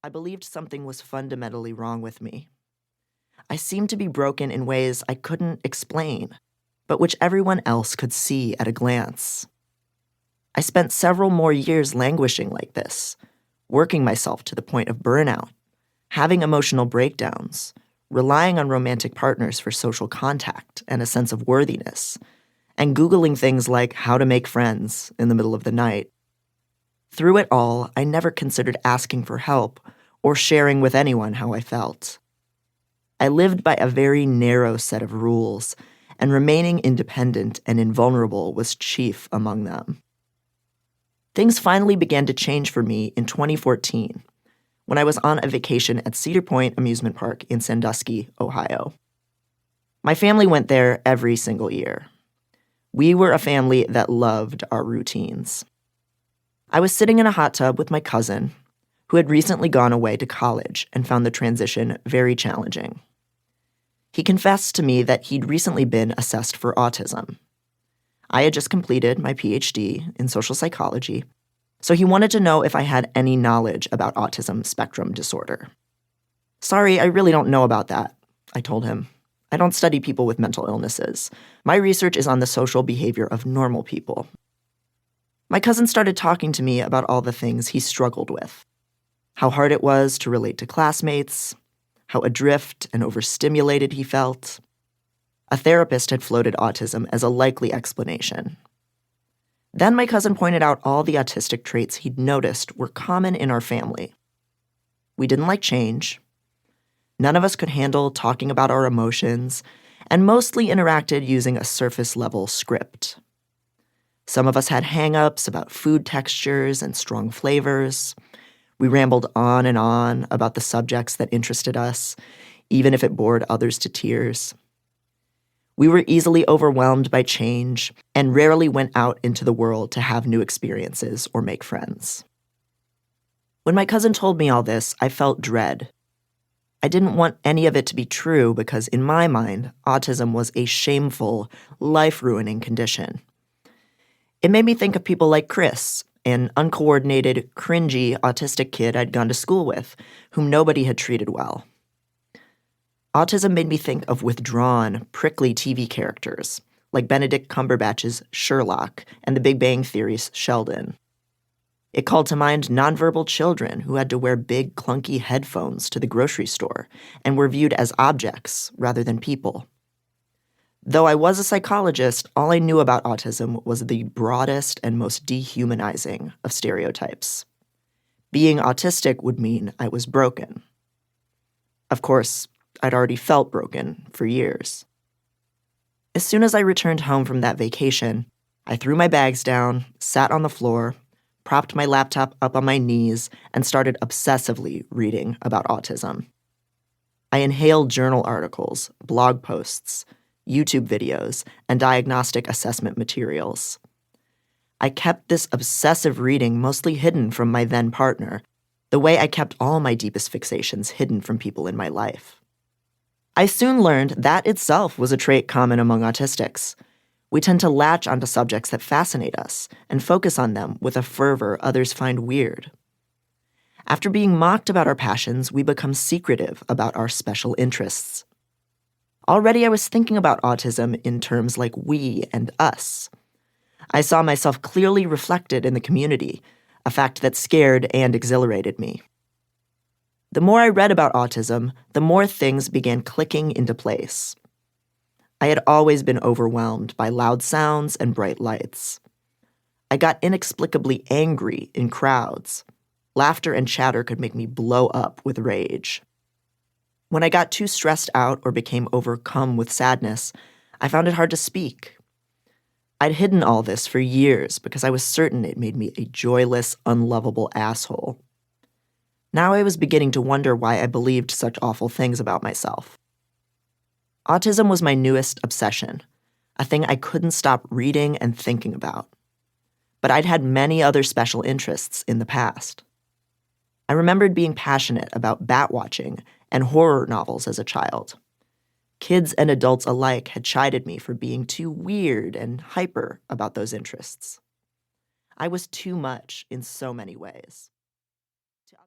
I believed something was fundamentally wrong with me. I seemed to be broken in ways I couldn't explain, but which everyone else could see at a glance. I spent several more years languishing like this, working myself to the point of burnout, having emotional breakdowns, relying on romantic partners for social contact and a sense of worthiness, and Googling things like how to make friends in the middle of the night. Through it all, I never considered asking for help or sharing with anyone how I felt. I lived by a very narrow set of rules, and remaining independent and invulnerable was chief among them. Things finally began to change for me in 2014, when I was on a vacation at Cedar Point Amusement Park in Sandusky, Ohio. My family went there every single year. We were a family that loved our routines. I was sitting in a hot tub with my cousin, who had recently gone away to college and found the transition very challenging. He confessed to me that he'd recently been assessed for autism. I had just completed my PhD in social psychology, so he wanted to know if I had any knowledge about autism spectrum disorder. "Sorry, I really don't know about that," I told him. "I don't study people with mental illnesses. My research is on the social behavior of normal people." My cousin started talking to me about all the things he struggled with. How hard it was to relate to classmates, how adrift and overstimulated he felt. A therapist had floated autism as a likely explanation. Then my cousin pointed out all the autistic traits he'd noticed were common in our family. We didn't like change. None of us could handle talking about our emotions, and mostly interacted using a surface-level script. Some of us had hang-ups about food textures and strong flavors. We rambled on and on about the subjects that interested us, even if it bored others to tears. We were easily overwhelmed by change and rarely went out into the world to have new experiences or make friends. When my cousin told me all this, I felt dread. I didn't want any of it to be true because, in my mind, autism was a shameful, life-ruining condition. It made me think of people like Chris, an uncoordinated, cringy, autistic kid I'd gone to school with, whom nobody had treated well. Autism made me think of withdrawn, prickly TV characters, like Benedict Cumberbatch's Sherlock and The Big Bang Theory's Sheldon. It called to mind nonverbal children who had to wear big, clunky headphones to the grocery store and were viewed as objects rather than people. Though I was a psychologist, all I knew about autism was the broadest and most dehumanizing of stereotypes. Being autistic would mean I was broken. Of course, I'd already felt broken for years. As soon as I returned home from that vacation, I threw my bags down, sat on the floor, propped my laptop up on my knees, and started obsessively reading about autism. I inhaled journal articles, blog posts, YouTube videos, and diagnostic assessment materials. I kept this obsessive reading mostly hidden from my then partner, the way I kept all my deepest fixations hidden from people in my life. I soon learned that itself was a trait common among autistics. We tend to latch onto subjects that fascinate us and focus on them with a fervor others find weird. After being mocked about our passions, we become secretive about our special interests. Already I was thinking about autism in terms like we and us. I saw myself clearly reflected in the community, a fact that scared and exhilarated me. The more I read about autism, the more things began clicking into place. I had always been overwhelmed by loud sounds and bright lights. I got inexplicably angry in crowds. Laughter and chatter could make me blow up with rage. When I got too stressed out or became overcome with sadness, I found it hard to speak. I'd hidden all this for years because I was certain it made me a joyless, unlovable asshole. Now I was beginning to wonder why I believed such awful things about myself. Autism was my newest obsession, a thing I couldn't stop reading and thinking about. But I'd had many other special interests in the past. I remembered being passionate about bat watching and horror novels as a child. Kids and adults alike had chided me for being too weird and hyper about those interests. I was too much in so many ways.